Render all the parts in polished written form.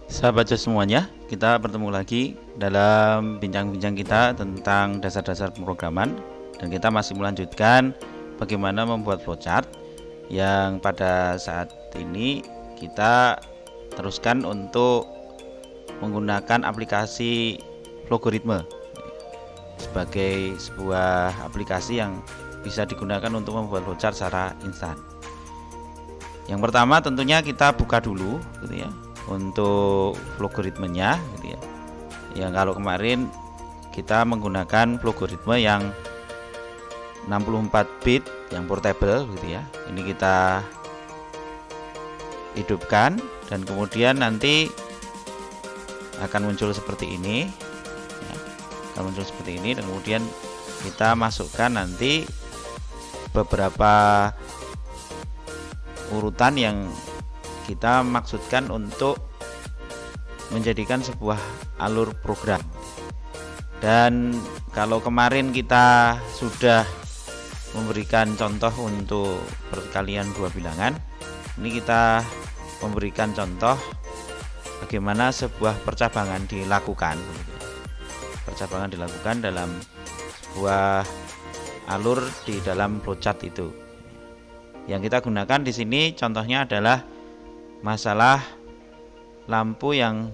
Sahabat Jos semuanya, kita bertemu lagi dalam bincang-bincang kita tentang dasar-dasar pemrograman, dan kita masih melanjutkan bagaimana membuat flowchart yang pada saat ini kita teruskan untuk menggunakan aplikasi Flowgoritme sebagai sebuah aplikasi yang bisa digunakan untuk membuat flowchart secara instan. Yang pertama tentunya kita buka dulu gitu ya untuk logaritmenya gitu ya. Yang kalau kemarin kita menggunakan logaritma yang 64 bit yang portable gitu ya. Ini kita hidupkan dan kemudian nanti akan muncul seperti ini ya. Akan muncul seperti ini dan kemudian kita masukkan nanti beberapa urutan yang kita maksudkan untuk menjadikan sebuah alur program. Dan kalau kemarin kita sudah memberikan contoh untuk perkalian dua bilangan, ini kita memberikan contoh bagaimana sebuah percabangan dilakukan. Percabangan dilakukan dalam sebuah alur di dalam flowchart itu. Yang kita gunakan di sini contohnya adalah masalah lampu yang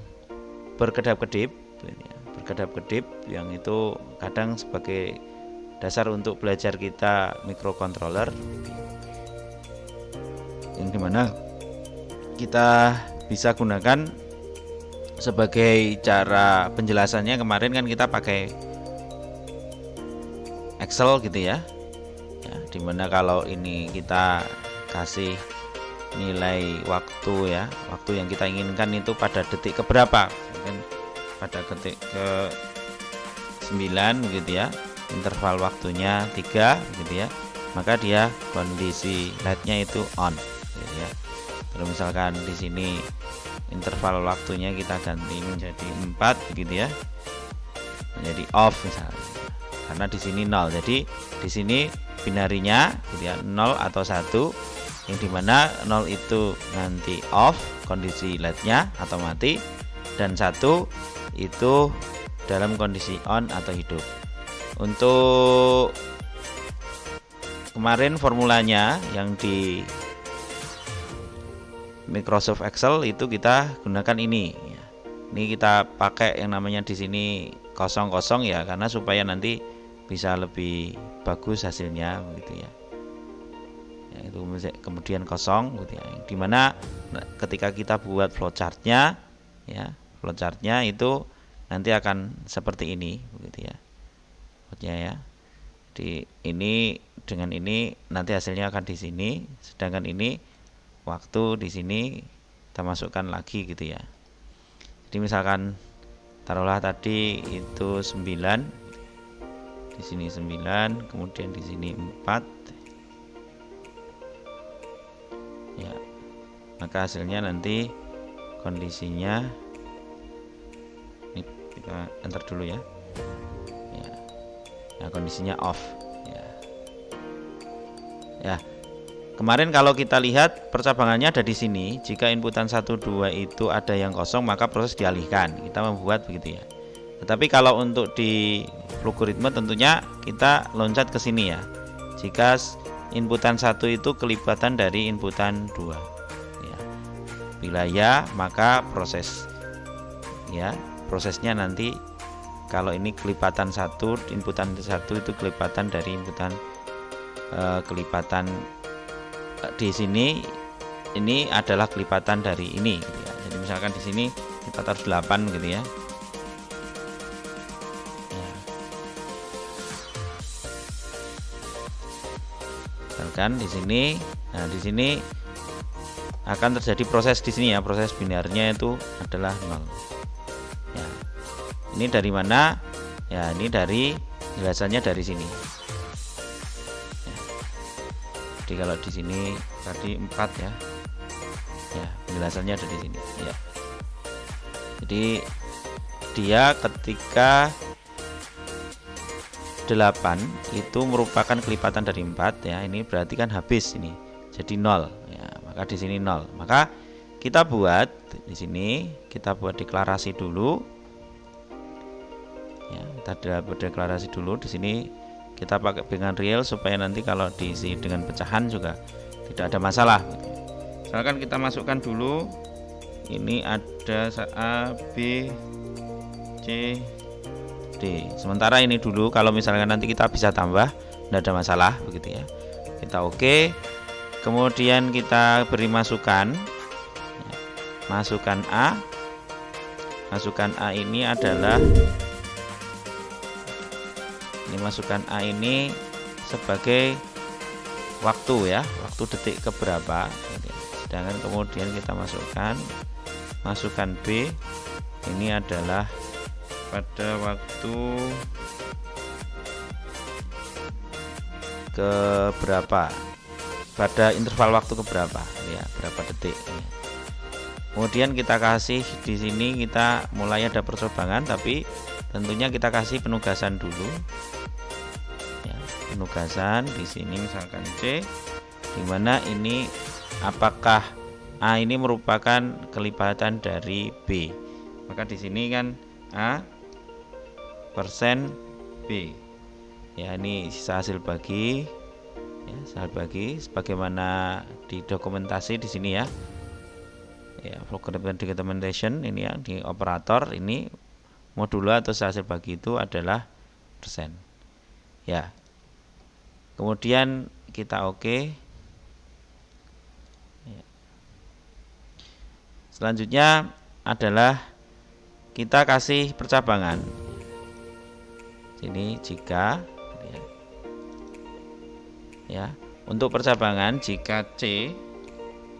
berkedap-kedip yang itu kadang sebagai dasar untuk belajar kita microcontroller, yang dimana kita bisa gunakan sebagai cara penjelasannya. Kemarin kan kita pakai Excel gitu ya, dimana kalau ini kita kasih nilai waktu ya, waktu yang kita inginkan itu pada detik keberapa, mungkin pada detik ke 9 gitu ya, interval waktunya 3 gitu ya, maka dia kondisi LED-nya itu on gitu ya. Terus misalkan di sini interval waktunya kita ganti menjadi 4 gitu ya, menjadi off misalnya, karena di sini 0. Jadi di sini binarinya gitu ya, 0 atau 1, yang dimana 0 itu nanti off, kondisi LED-nya atau mati, dan 1 itu dalam kondisi on atau hidup. Untuk kemarin formulanya yang di Microsoft Excel itu kita gunakan ini. Ini kita pakai yang namanya di sini 00 ya, karena supaya nanti bisa lebih bagus hasilnya begitu ya. Itu kemudian kosong gitu ya, dimana ketika kita buat flowchartnya ya, flowchartnya itu nanti akan seperti ini begitu ya, ya. Di ini dengan ini nanti hasilnya akan di sini, sedangkan ini waktu di sini kita masukkan lagi gitu ya. Jadi misalkan taruhlah tadi itu 9, di sini 9, kemudian di sini 4 ya, maka hasilnya nanti kondisinya ini kita enter dulu ya, nah kondisinya off ya. Kemarin kalau kita lihat percabangannya ada di sini, jika inputan 1 2 itu ada yang kosong maka proses dialihkan, kita membuat begitu ya. Tetapi kalau untuk di logaritma tentunya kita loncat ke sini ya, jika inputan 1 itu kelipatan dari inputan 2 ya. Bila ya, maka prosesnya nanti kalau ini kelipatan 1, inputan 1 itu kelipatan dari inputan kelipatan di sini, ini adalah kelipatan dari ini gitu ya. Jadi misalkan di sini kita taruh 8 gitu ya. Misalkan di sini, nah di sini akan terjadi proses di sini ya, proses binarnya itu adalah 0. Ya. Ini dari mana? Ya, ini dari jelasannya dari sini. Ya. Jadi kalau di sini tadi 4 ya. Ya, penjelasannya ada di sini ya. Jadi dia ketika 8 itu merupakan kelipatan dari 4 ya, ini berarti kan habis ini jadi 0 ya, maka di sini 0, maka kita buat di sini, kita buat deklarasi dulu. Ya, kita buat deklarasi dulu di sini. Kita pakai dengan real supaya nanti kalau diisi dengan pecahan juga tidak ada masalah. Misalkan kita masukkan dulu, ini ada A, B, C, D. Sementara ini dulu, kalau misalkan nanti kita bisa tambah, tidak ada masalah begitu ya. Kita oke. Kemudian kita beri masukan. Masukan A. Masukan A ini adalah masukan A ini sebagai waktu ya, waktu detik keberapa. Sedangkan kemudian kita masukkan B ini adalah pada waktu keberapa, pada interval waktu keberapa ya, berapa detik ya. Kemudian kita kasih di sini, kita mulai ada percobaan, tapi tentunya kita kasih penugasan dulu ya, penugasan di sini misalkan C, dimana ini apakah A ini merupakan kelipatan dari B, maka di sini kan A persen B ya, ini sisa hasil bagi ya, hasil bagi sebagaimana di dokumentasi di sini ya. Ya, program documentation ini ya, di operator ini modulo atau hasil bagi itu adalah persen ya. Kemudian kita oke ya. Selanjutnya adalah kita kasih percabangan sini jika ya, untuk percabangan jika C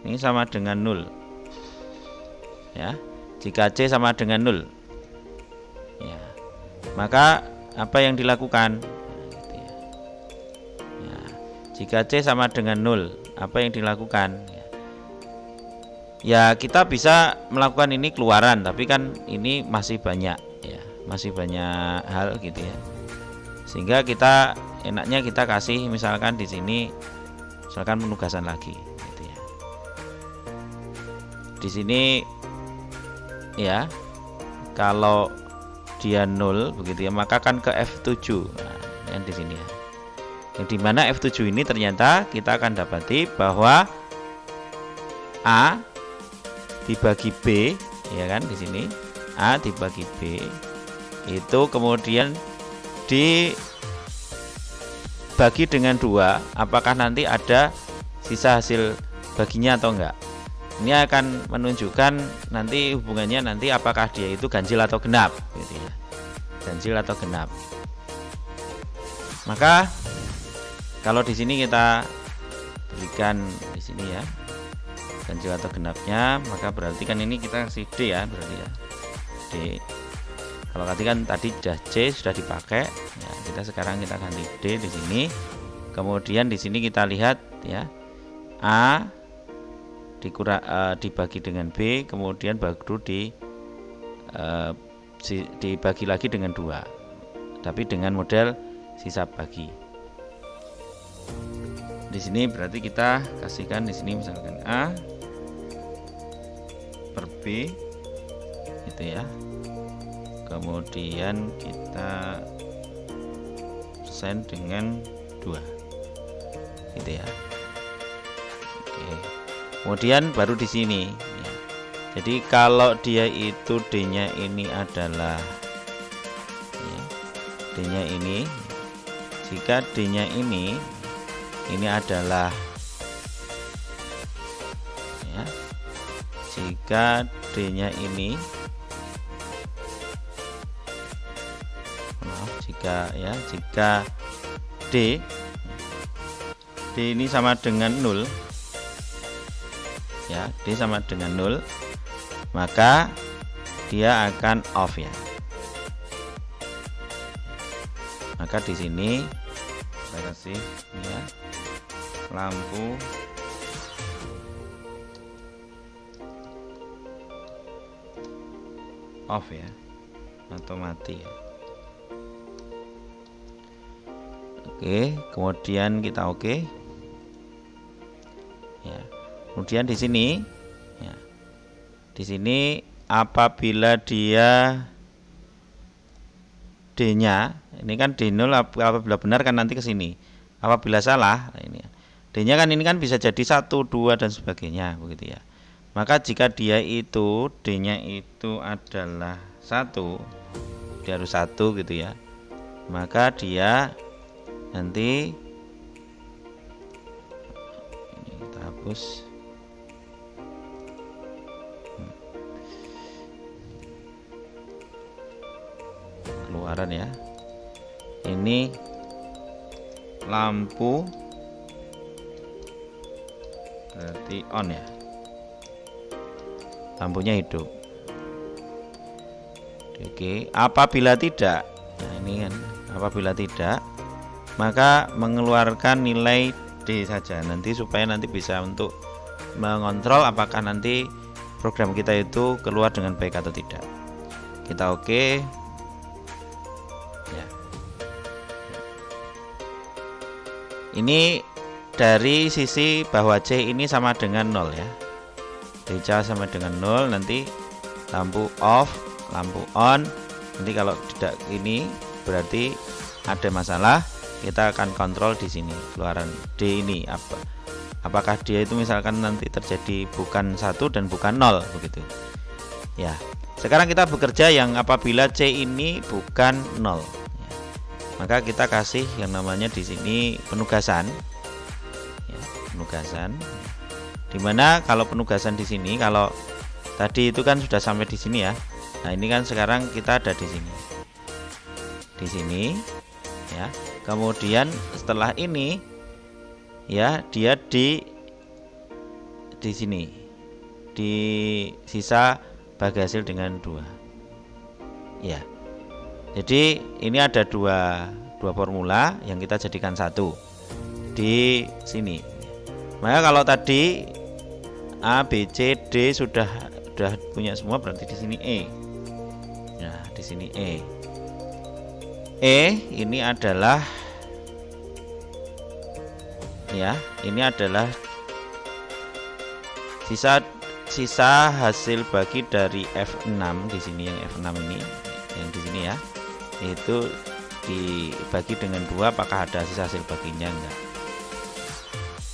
ini sama dengan 0 ya, jika C sama dengan 0 ya, maka apa yang dilakukan ya, jika C sama dengan 0 apa yang dilakukan ya, kita bisa melakukan ini keluaran, tapi kan ini masih banyak ya, masih banyak hal gitu ya, sehingga kita enaknya kita kasih misalkan di sini misalkan penugasan lagi gitu ya. Di sini ya, kalau dia 0 begitu ya, maka kan ke F7 nah, yang di sini ya, yang dimana F7 ini ternyata kita akan dapati bahwa A dibagi B ya kan, di sini A dibagi B itu kemudian dibagi dengan 2, apakah nanti ada sisa hasil baginya atau enggak. Ini akan menunjukkan nanti hubungannya nanti apakah dia itu ganjil atau genap gitu ya. Ganjil atau genap. Maka kalau di sini kita berikan di sini ya, ganjil atau genapnya, maka berarti kan ini kita kasih D ya, berarti ya. D. Kalau tadi kan tadi sudah C sudah dipakai ya, sekarang kita ganti D di sini. Kemudian di sini kita lihat ya, A dibagi dengan B, kemudian baru dibagi lagi dengan 2, tapi dengan model sisa bagi. Di sini berarti kita kasihkan di sini misalkan A per B gitu ya, kemudian kita persen dengan 2 gitu ya. Oke. Kemudian baru di sini ya. Jadi kalau dia itu D-nya ini adalah ya, D-nya ini, jika D-nya ini adalah ya, jika D-nya ini jika D ini sama dengan 0 ya, D sama dengan 0, maka dia akan off ya. Maka di sini saya kasih ya, lampu off ya, atau mati ya. Oke, kemudian kita oke ya. Kemudian di sini ya, Di sini apabila dia D-nya, ini kan D0 apabila benar kan nanti ke sini. Apabila salah, nah ini D-nya kan ini kan bisa jadi 1, 2 dan sebagainya begitu ya. Maka jika dia itu D-nya itu adalah 1, dia harus 1 gitu ya. Maka dia nanti ini kita hapus. Keluaran ya. Ini lampu berarti on ya. Lampunya hidup. Oke, apabila tidak, nah ini kan apabila tidak, maka mengeluarkan nilai D saja nanti supaya nanti bisa untuk mengontrol apakah nanti program kita itu keluar dengan baik atau tidak. Kita oke. Ya. Ini dari sisi bahwa C ini sama dengan 0 ya. DC sama dengan 0, nanti lampu off, lampu on. Nanti kalau tidak ini berarti ada masalah. Kita akan kontrol di sini keluaran D ini apa. Apakah dia itu misalkan nanti terjadi bukan 1 dan bukan 0 begitu. Ya. Sekarang kita bekerja yang apabila C ini bukan 0. Ya. Maka kita kasih yang namanya di sini penugasan. Ya, penugasan. Dimana kalau penugasan di sini, kalau tadi itu kan sudah sampai di sini ya. Nah ini kan sekarang kita ada di sini, ya. Kemudian setelah ini, ya dia di sini, di sisa bagi hasil dengan 2, ya. Jadi ini ada dua formula yang kita jadikan satu di sini. Maka kalau tadi A, B, C, D sudah punya semua, berarti di sini E. Nah, di sini E. E ini adalah ya, ini adalah sisa hasil bagi dari F6 di sini, yang F6 ini, yang di sini ya. Itu dibagi dengan 2, apakah ada sisa hasil baginya enggak?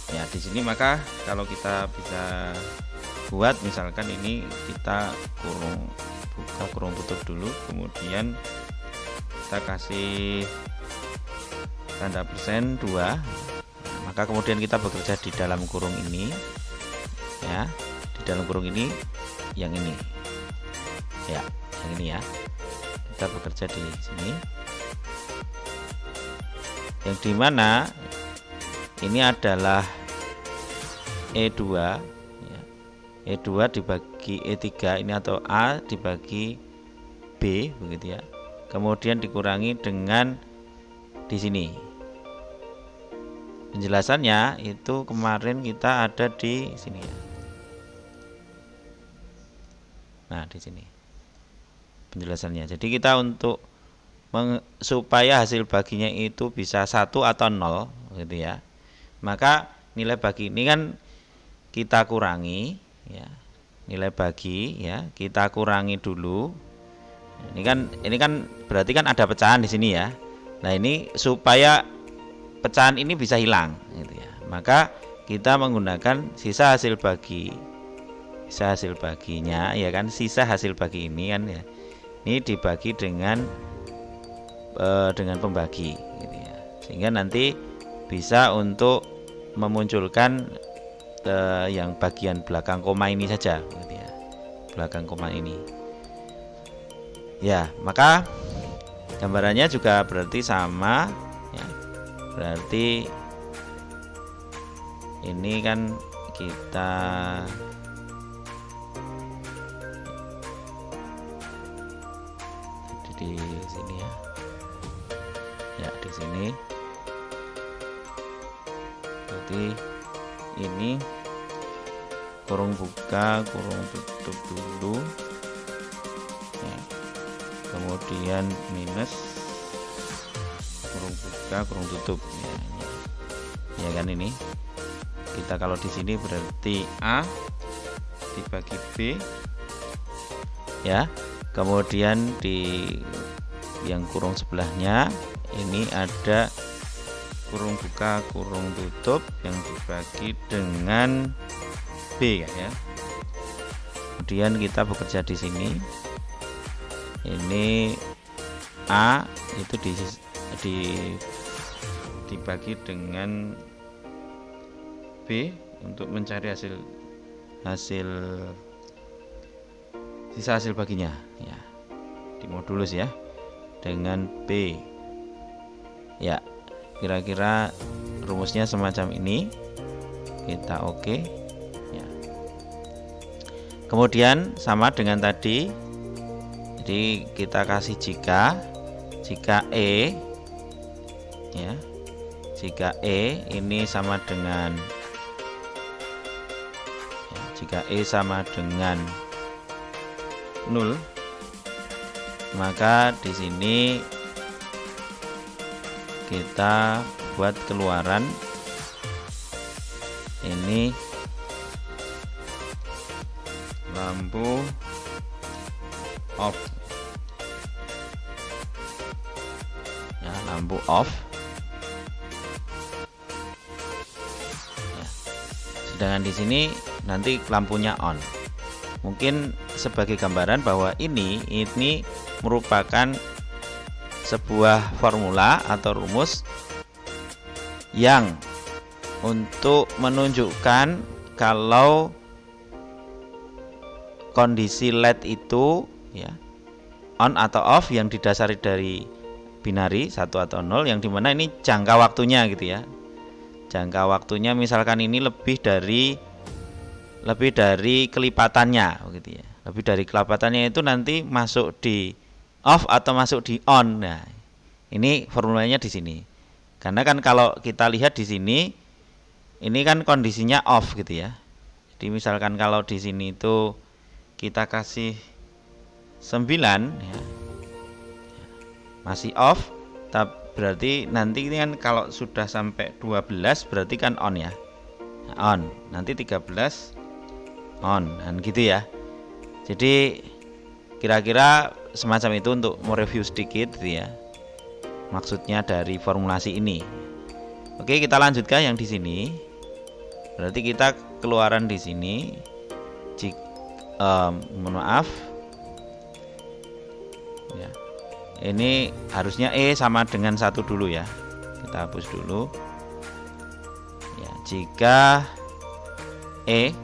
Ya, di sini maka kalau kita bisa buat misalkan ini kita buka kurung tutup dulu, kemudian kita kasih tanda persen 2. Nah, maka kemudian kita bekerja di dalam kurung ini ya, di dalam kurung ini yang ini ya, yang ini ya, kita bekerja di sini, yang dimana ini adalah E2 ya. E2 dibagi E3 ini, atau A dibagi B begitu ya. Kemudian dikurangi dengan di sini. Penjelasannya itu kemarin kita ada di sini ya. Nah, di sini penjelasannya. Jadi kita untuk supaya hasil baginya itu bisa 1 atau 0 gitu ya. Maka nilai bagi ini kan kita kurangi ya. Nilai bagi ya, kita kurangi dulu. Ini kan berarti kan ada pecahan di sini ya. Nah, ini supaya pecahan ini bisa hilang gitu ya. Maka kita menggunakan sisa hasil bagi. Sisa hasil baginya ya kan, sisa hasil bagi ini kan ya. Ini dibagi dengan pembagi gitu ya. Sehingga nanti bisa untuk memunculkan yang bagian belakang koma ini saja gitu ya. Belakang koma ini. Ya, maka gambarannya juga berarti sama ya. Berarti ini kan kita di sini ya. Ya, di sini. Berarti ini kurung buka, kurung tutup dulu. Ya. Kemudian minus, kurung buka, kurung tutup. Ya, ya kan ini. Kita kalau di sini berarti A dibagi B ya. Kemudian di yang kurung sebelahnya ini ada kurung buka kurung tutup yang dibagi dengan B ya. Kemudian kita bekerja di sini. Ini A itu dibagi dengan B untuk mencari sisa hasil baginya ya, dimodulus ya dengan B ya. Kira-kira rumusnya semacam ini, kita oke ya. Kemudian sama dengan tadi, jadi kita kasih jika E ya, jika E ini sama dengan ya, jika E sama dengan 0, maka di sini kita buat keluaran ini lampu off ya, lampu off ya. Sedangkan di sini nanti lampunya on. Mungkin sebagai gambaran bahwa ini merupakan sebuah formula atau rumus yang untuk menunjukkan kalau kondisi LED itu ya on atau off yang didasari dari binari 1 atau 0, yang dimana ini jangka waktunya gitu ya. Jangka waktunya misalkan ini lebih dari kelipatannya gitu ya. Lebih dari kelipatannya itu nanti masuk di off atau masuk di on. Nah, ini formulanya di sini. Karena kan kalau kita lihat di sini, ini kan kondisinya off gitu ya. Jadi misalkan kalau di sini itu kita kasih 9 ya, masih off, berarti nanti ini kan kalau sudah sampai 12 berarti kan on ya. On. Nanti 13 on, dan gitu ya. Jadi kira-kira semacam itu untuk mereview sedikit gitu ya, maksudnya dari formulasi ini. Oke, kita lanjutkan yang di sini. Berarti kita keluaran di sini. Mohon maaf. Ya. Ini harusnya E sama dengan 1 dulu ya. Kita hapus dulu. Ya, jika E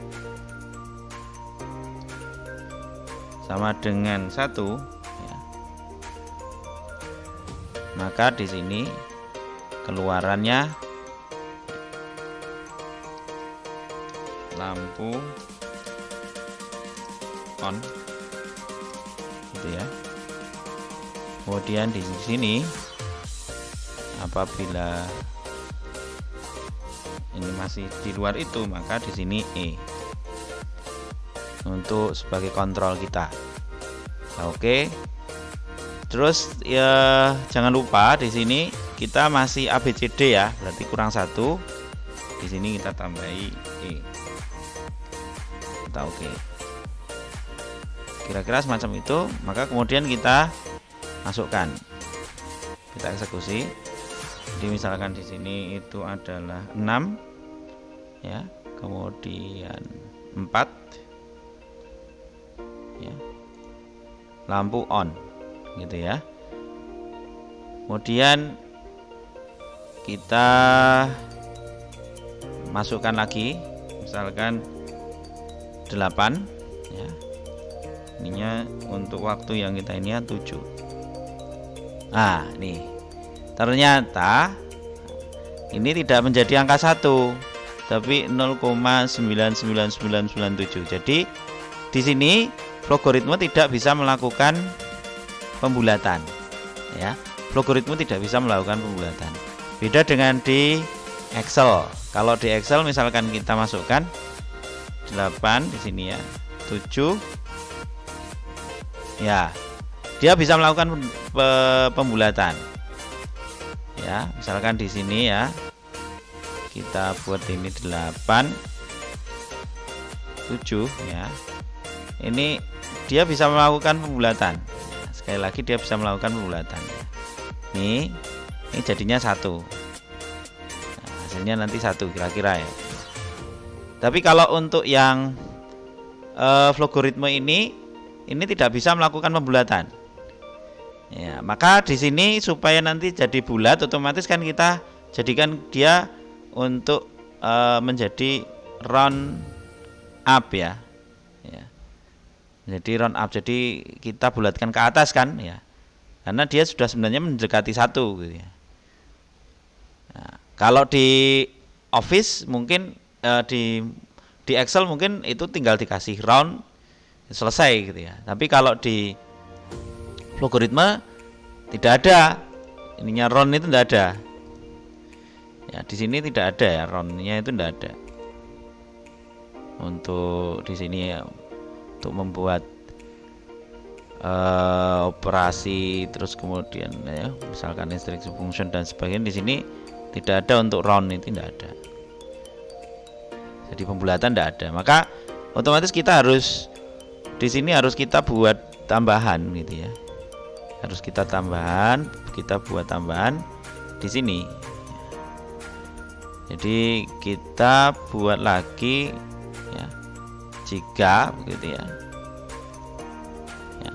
sama dengan 1 ya, maka di sini keluarannya lampu on gitu ya. Kemudian di sini apabila ini masih di luar itu, maka di sini E untuk sebagai kontrol kita. Nah, oke. Terus ya jangan lupa di sini kita masih ABCD ya, berarti kurang 1. Di sini kita tambahi E. Kita oke. Kira-kira semacam itu, maka kemudian kita masukkan. Kita eksekusi. Jadi misalkan di sini itu adalah 6 ya, kemudian 4 ya. Lampu on gitu ya. Kemudian kita masukkan lagi misalkan 8 ya. Ininya untuk waktu yang kita ini 7. Nah, nih. Ternyata ini tidak menjadi angka 1, tapi 0,99997. Jadi di sini logaritma tidak bisa melakukan pembulatan ya. Logaritma tidak bisa melakukan pembulatan. Beda dengan di Excel. Kalau di Excel misalkan kita masukkan 8 di sini ya, 7 ya, dia bisa melakukan pembulatan ya. Misalkan di sini ya, kita buat ini 8 7 ya. Ini dia bisa melakukan pembulatan. Sekali lagi dia bisa melakukan pembulatan. Ini jadinya 1. Nah, hasilnya nanti 1 kira-kira ya. Tapi kalau untuk yang logaritma ini tidak bisa melakukan pembulatan. Ya, maka di sini supaya nanti jadi bulat, otomatis kan kita jadikan dia untuk menjadi round up ya. Jadi round up, jadi kita bulatkan ke atas kan ya. Karena dia sudah sebenarnya mendekati 1 gitu ya. Nah, kalau di Office mungkin di Excel mungkin itu tinggal dikasih round selesai gitu ya. Tapi kalau di logaritma tidak ada ininya, round itu tidak ada. Ya, di sini tidak ada ya, roundnya itu tidak ada. Untuk di sini ya, untuk membuat operasi terus kemudian ya, misalkan instruction function dan sebagainya, di sini tidak ada untuk round, itu tidak ada. Jadi pembulatan tidak ada. Maka otomatis kita harus di sini harus kita buat tambahan gitu ya. Harus kita buat tambahan di sini. Jadi kita buat lagi ya, jika begitu ya. Ya,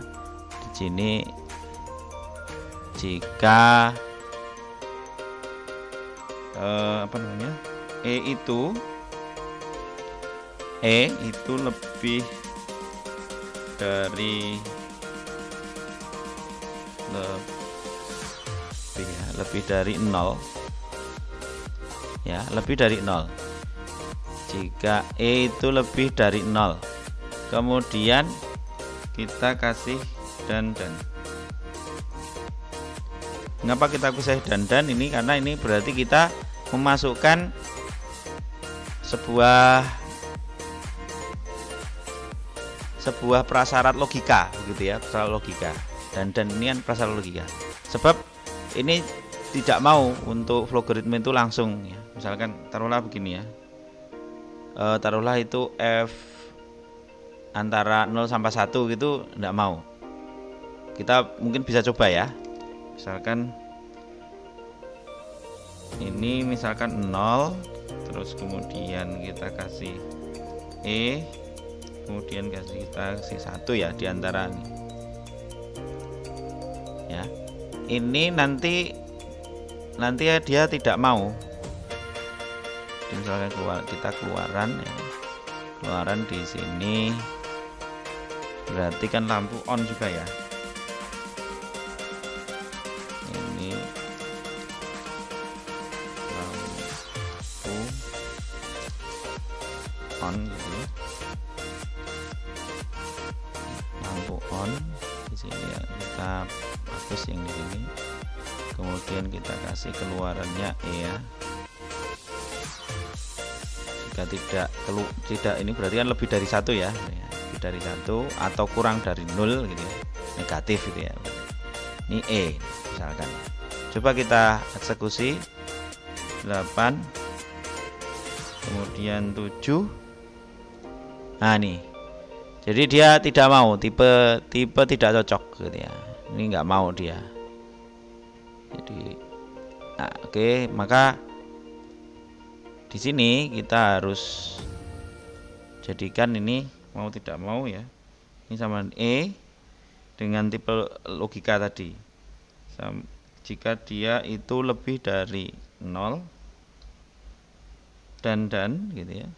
di sini jika E itu lebih dari lebih dari 0 ya, lebih dari 0. Jika E itu lebih dari 0, kemudian kita kasih dan. Mengapa kita kasih dan ini? Karena ini berarti kita memasukkan sebuah prasyarat logika begitu ya, prasyarat logika. Dan ini kan prasyarat logika. Sebab ini tidak mau untuk logaritma itu langsung ya. Misalkan taruhlah begini ya. Taruhlah itu F antara 0 sampai 1 gitu, tidak mau. Kita mungkin bisa coba ya. Misalkan ini misalkan 0, terus kemudian kita kasih E, kemudian kita kasih 1 ya di antara ini. Ya. Ini nanti ya dia tidak mau. Misalkan kita keluaran ya. Keluaran di sini berarti kan lampu on juga ya. Ini lampu on gitu ya. Lampu on di sini ya, kita hapus yang di sini. Kemudian kita kasih keluarannya E ya. Jika tidak ini berarti kan lebih dari 1 ya. Lebih dari 1 atau kurang dari 0 gitu ya. Negatif gitu ya. Ini E misalkan. Coba kita eksekusi 8, kemudian 7. Nah nih. Jadi dia tidak mau, tipe tidak cocok gitu ya. Ini nggak mau dia. Jadi nah, oke, maka di sini kita harus jadikan ini mau tidak mau ya. Ini sama E dengan tipe logika tadi. Jika dia itu lebih dari 0 dan gitu ya.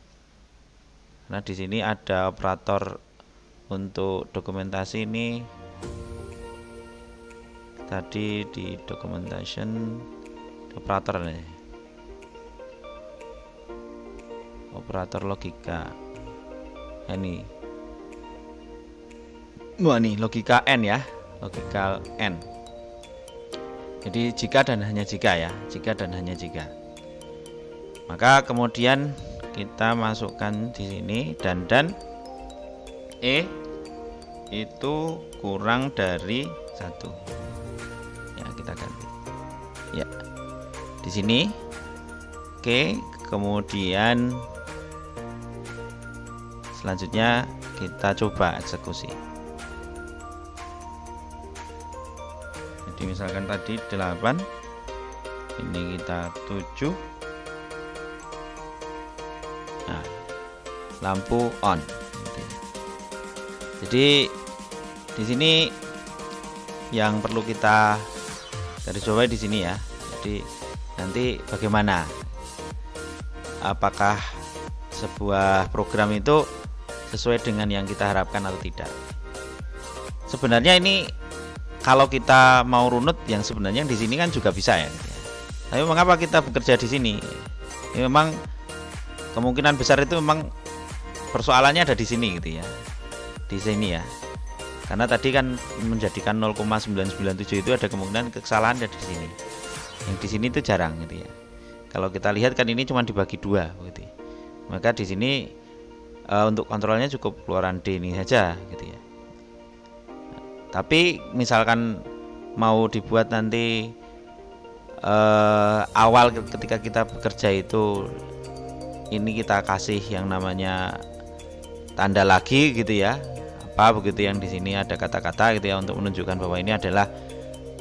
Nah, di sini ada operator untuk dokumentasi ini. Tadi di documentation operator nih. Operator logika. Ini. Wah nih logika N ya. Logika N. Jadi jika dan hanya jika ya. Jika dan hanya jika. Maka kemudian kita masukkan di sini dan E itu kurang dari 1. Ya, kita ganti. Ya. Di sini oke, kemudian selanjutnya kita coba eksekusi. Jadi misalkan tadi 8, ini kita 7. Nah, lampu on. Jadi di sini yang perlu kita garis bawahi di sini ya. Jadi nanti bagaimana? Apakah sebuah program itu sesuai dengan yang kita harapkan atau tidak? Sebenarnya ini kalau kita mau runut, yang sebenarnya di sini kan juga bisa ya. Tapi mengapa kita bekerja di sini? Ini memang kemungkinan besar itu memang persoalannya ada di sini gitu ya. Di sini ya. Karena tadi kan menjadikan 0,997 itu ada kemungkinan kesalahan ada di sini. Yang di sini itu jarang gitu ya. Kalau kita lihat kan ini cuma dibagi 2 gitu ya. Maka di sini untuk kontrolnya cukup keluaran D ini saja gitu ya. Tapi misalkan mau dibuat nanti awal ketika kita bekerja itu ini kita kasih yang namanya tanda lagi gitu ya, apa begitu, yang di sini ada kata-kata gitu ya, untuk menunjukkan bahwa ini adalah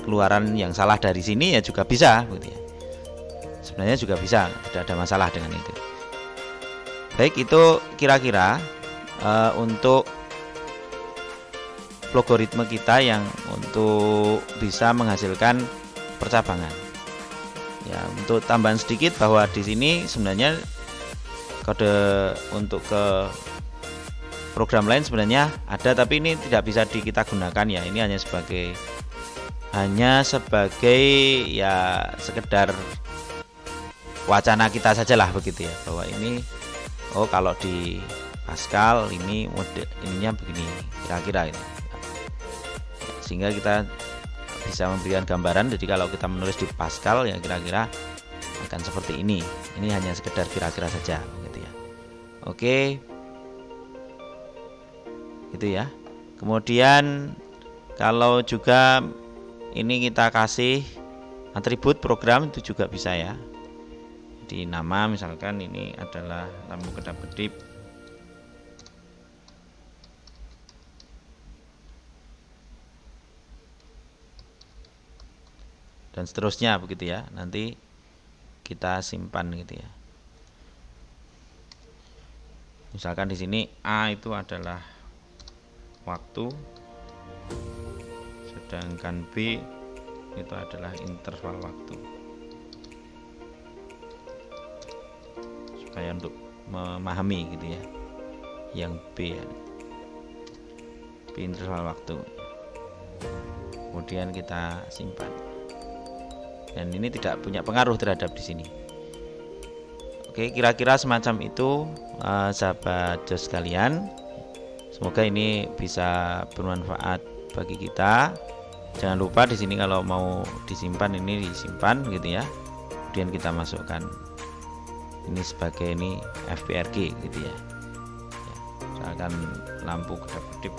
keluaran yang salah dari sini, ya juga bisa gitu ya. Sebenarnya juga bisa, tidak ada masalah dengan itu. Baik, itu kira-kira untuk logaritma kita yang untuk bisa menghasilkan percabangan. Ya, untuk tambahan sedikit bahwa di sini sebenarnya kode untuk ke program lain sebenarnya ada, tapi ini tidak bisa kita gunakan ya. Ini hanya sebagai ya sekedar wacana kita sajalah begitu ya, bahwa ini kalau di Pascal ini mode ininya begini kira-kira ini. Sehingga kita bisa memberikan gambaran. Jadi kalau kita menulis di Pascal ya kira-kira akan seperti ini. Ini hanya sekedar kira-kira saja gitu ya. Oke. Gitu ya. Kemudian kalau juga ini kita kasih atribut program itu juga bisa ya. Di nama misalkan ini adalah lampu kedap-kedip. Dan seterusnya begitu ya. Nanti kita simpan gitu ya. Misalkan di sini A itu adalah waktu, sedangkan B itu adalah interval waktu. Supaya untuk memahami gitu ya. Yang B ya. B interval waktu. Kemudian kita simpan. Dan ini tidak punya pengaruh terhadap di sini. Oke, kira-kira semacam itu sahabat JOS sekalian. Semoga ini bisa bermanfaat bagi kita. Jangan lupa di sini kalau mau disimpan, ini disimpan gitu ya. Kemudian kita masukkan ini sebagai ini FPRG gitu ya. Misalkan lampu kedap-kedip.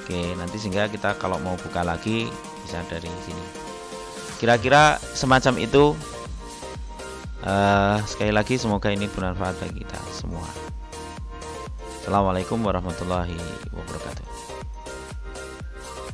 Oke, nanti sehingga kita kalau mau buka lagi bisa dari sini. Kira-kira semacam itu. Sekali lagi semoga ini bermanfaat bagi kita semua. Assalamualaikum warahmatullahi wabarakatuh.